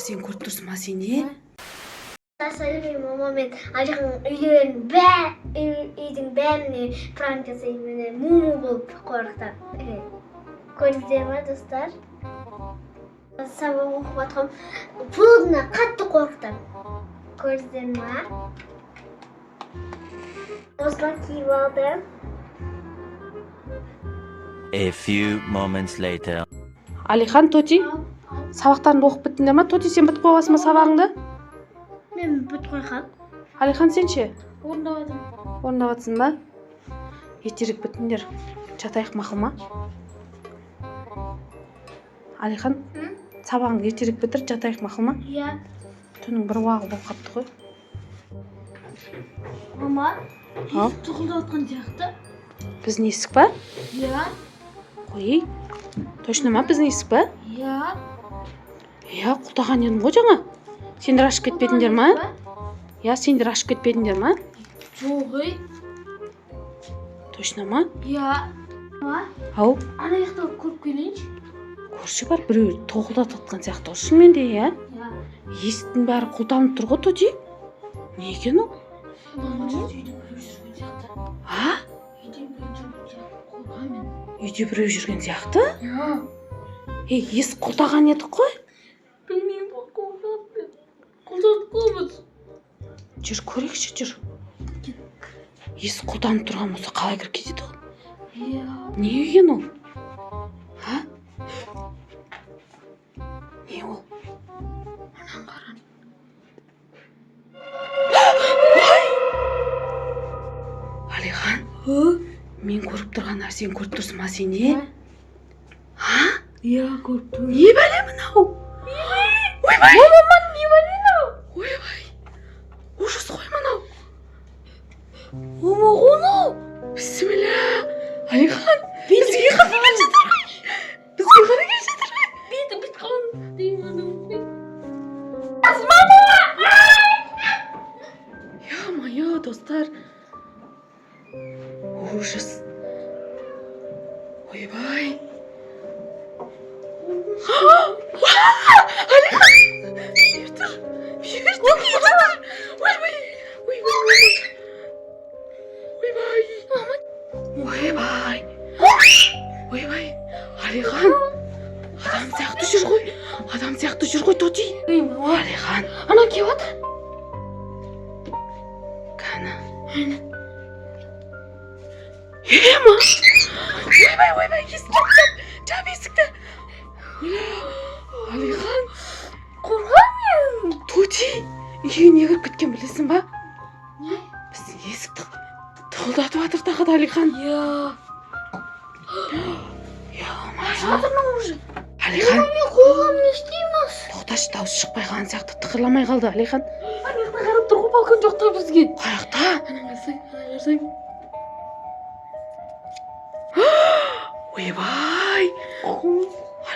нәрсені көріп тұрсың ма сен, не? Салимин мамамен Алихан үйдің бәріне пранк жасаймын, муму болып қорқытам. Көрдіңіздер ма, достар? Сабақ оқып жатқам, пулына қатты қорқытам. Көрдіңіздер ма? Осылай киіп алдым. A few moments later. Алихан, Тоти, сабақтарыңды оқып біттіңдер ма? Тоти, сен бітіп қойғасың ба сабағыңды? Мен бітіп қойғам. Алихан, сен ше? Орындаватырмын. Орындаватсың ба? Ертерек бітіңдер. Жатайық мақұл ма? Алихан, сабағыңды ертерек бітір, жатайық мақұл ма? Иә. Түннің бір уағы болып қапты ғой. Мама, Ау? есік тұқылдап отқан сияқты. Біздің есік па? Иә. Қой, точно ма біздің есік па? Иә. Иә, құлтаған едім ғой жаңа. Сендер ашып кетпедіңдер ма? Иә, сендер ашып кетпедіңдер ма? Жоқ, Точно ма? Иә. Ау, Ана жақта көріп келейінші. көрші бар, біреу тоқылдатып жатқан сияқты ғой шынымен де, иә? Иә. Есіктің бәрі құлтанып тұр ғой, Тоти. Не екен ол? А? Үйде біреу жүрген сияқты? Иә. Есік құлтаған едік қой? Білмеймін, құлдатып қоймыз. Жүр, көрейікші, жүр. Есік құлтанып тұрған болса қалай кіріп кетеді ол? Иә. Не екен ол? А? Не ол? Анан қаран. Алихан, мен көріп тұрған нәрсені көріп тұрсың ма сен, не? А? Иә, көріп тұрмын. Не бәле мынау? Ойбай! Мамам, не бәле мынау? Ойбай! Ужас қой мынау! Мама, қонау? Бісміллә! Алихан, бізге қарай келе жатыр ғой! Бізге қарай келе жатыр ғой! Бет қалын деймін анау. Ё-моё, достар! Ужас! Ойбай! Алихан! Бері тұр! Бері тұр! Ойбай! Ойбай! Ойбай! Ойбай! Ойбай! Алихан! Адам сияқты жүр ғой! Адам сияқты жүр ғой, Тоти! Алихан! Ана келіп жатыр. Кәні? Ема! Ойбай, есікті! Жап есікті! Алихан! Қорғамын. Тоти! Үйге не кіріп кеткен білесің ба? Не? Біздің есікті тығылдатып жатыр тағы Алихан. Иә. Жатырмын уже. Алихан! Мен қорғамын, не істейміз? Тоқташы, дауысы шықпай қалған сияқты тықырламай қалды Алихан. Ана жақта қарап тұр ғой, балкон жақта бізге. Қай жақта? Ана қарасаң. Ойбай!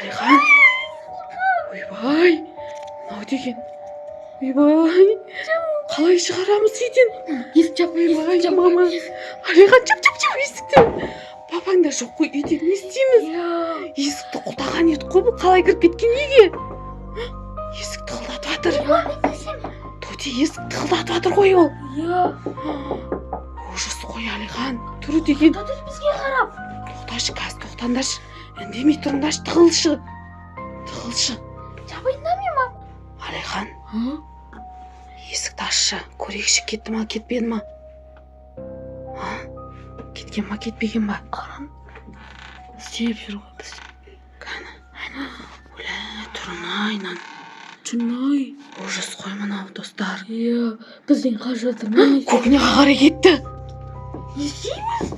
Алихан! Ойбай! Мынау деген? Ойбай! Қалай шығарамыз үйден? Есік жаппай Мама! Алихан, жап есікті! Папаң да жоқ қой, үйде не істейміз? Есікті құлтаған едік қой, бұл қалай кіріп кеткен үйге? Есік тығылдатып жатыр. Тоти, есік тығылдатып жатыр ғой ол. Иә. Ужас қой, Алихан. Түрі деген. Тоти бізге қарап. Тоқташы, қазір тоқтаңдаршы. Үндемей тұрыңдаршы, тығылшы. Жабайындамын ма? Алихан, есікті ашшы. Көрейікші, кетті ма, кетпеді ма? Кеткен ма, кетпеген ба? Қаран. Істеп жүр ғой біз. Кәні. Өлә, тұрын-ай, нан. Жүн-ай. Ужас қой мынау, достар. Иә, бізден қар жатыр. Көгіне қарай кетті. Не істейміз?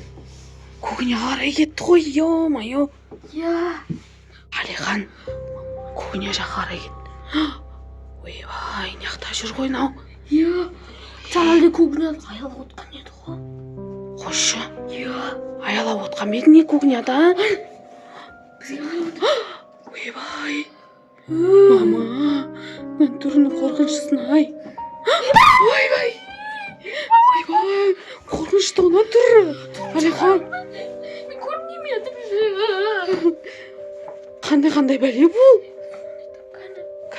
Көгіне қарай кетті ғой, ё-моё. Иә. Алихан, көгіне жаққа қарай кетті. Ойбай, не жақта жүр ғой мынау. Иә. Жаңағыда көгінен аялап отқан еді ғой. Қойшы. Иә. Аялап отқан ба едің не көгінеда? Ойбай. Мама, мен түріні қорқыншысын-ай. Ойбай. Қорқынышты ona түрі. Алихан. Мен көрмеймін. Қандай бәле бұл?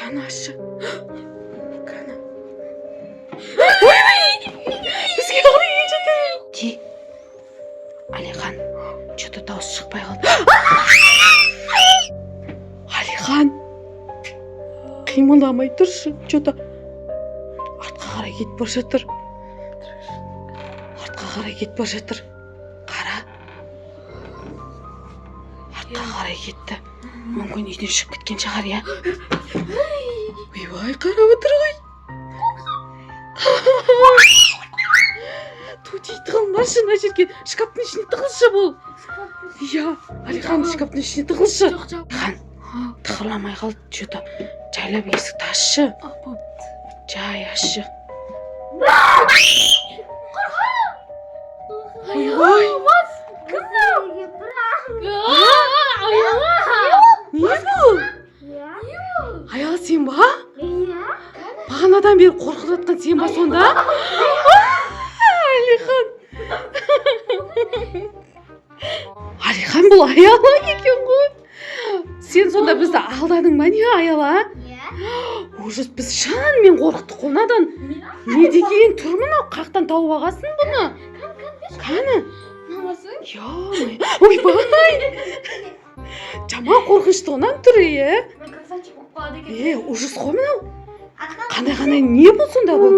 Кәні ашы. Кәні. Ой! Бізге қарай келе жатыр. Ки. Алихан, что-то дауыс шықпай қалды. Алихан. Қимылдамай тұршы. Что-то артқа қарай кетіп бара жатыр. Артқа қарай кетіп бара жатыр. Қара. Артқа қарай кетті. Мүмкін үйден шығып кеткен шығар, я? Ойбай, қарап отыр ғой. Тути тығылмашы, мына жерге шкаптың ішіне тығылшы бұл. Иә, Алихан шкаптың ішіне тығылшы. Алихан, тығыламай қалды, что-то жайлап есікті ашшы. Жай ашшы. Ойбай. Не бұл? Аял, сен ба? Бағанадан бері қорқып жатқан сен ба сонда? Алихан. Алихан, бұл Аяла екен ғой. Сен сонда бізді алдадың ба не, Аяла? Ужас, біз шынымен қорықтық қонадан. Не деген тұр мынау, қақтан тауып ағасын бұны? Қаны? Ойбай. Жаман қорқынышты онан түрі, ужас қой мынау. Қандай не бұл сонда бұл?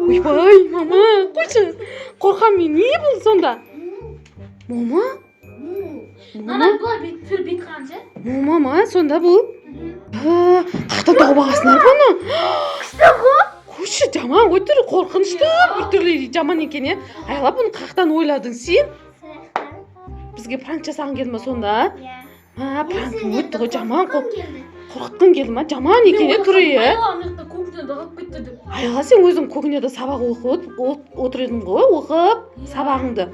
Ойбай, мама, қойшы. Қорқам мен, не бұл сонда? Мама? Мама, сонда бұл? Қақтан тауып ағасынар бұны? Қойшы, жаман ғой түрі, қорқынышты бір түрлі жаман екен, е? Аяла, бұны қақтан ойладың сен? Бізге пранк жасаған келді ма сонда? Пранктың өтті ғой, жаман қорқытқың келді ма? Жаман екен, түрі, е? Аяла, сен өзің кухняда сабақ оқып отыр едің ғой, оқып сабағыңды.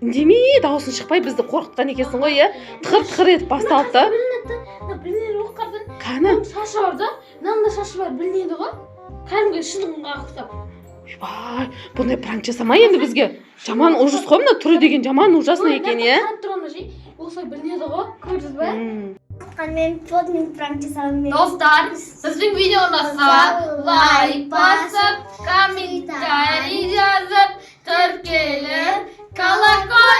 Үндемей, дауысын шықпай бізді қорқытқан екенсің ғой, е? Тықыр-тықыр етіп басталды да. Қаны? Шашы бар да, мынандай шашы бар, білінеді ғой. Кәдімгі шыныңға ұқсап. Ойбай, бұндай пранк жасамай енді бізге. Жаман ужас қой, мына түрі деген жаман ужасына екен, е? Қарап тұрғанда жей, осылай білінеді ғой, көрдіңіз бе? Мен подмен пранк жасадым. Достар, біздің видео ұнаса, лайк басып, комментарий жазып, тіркеліп, колокольчик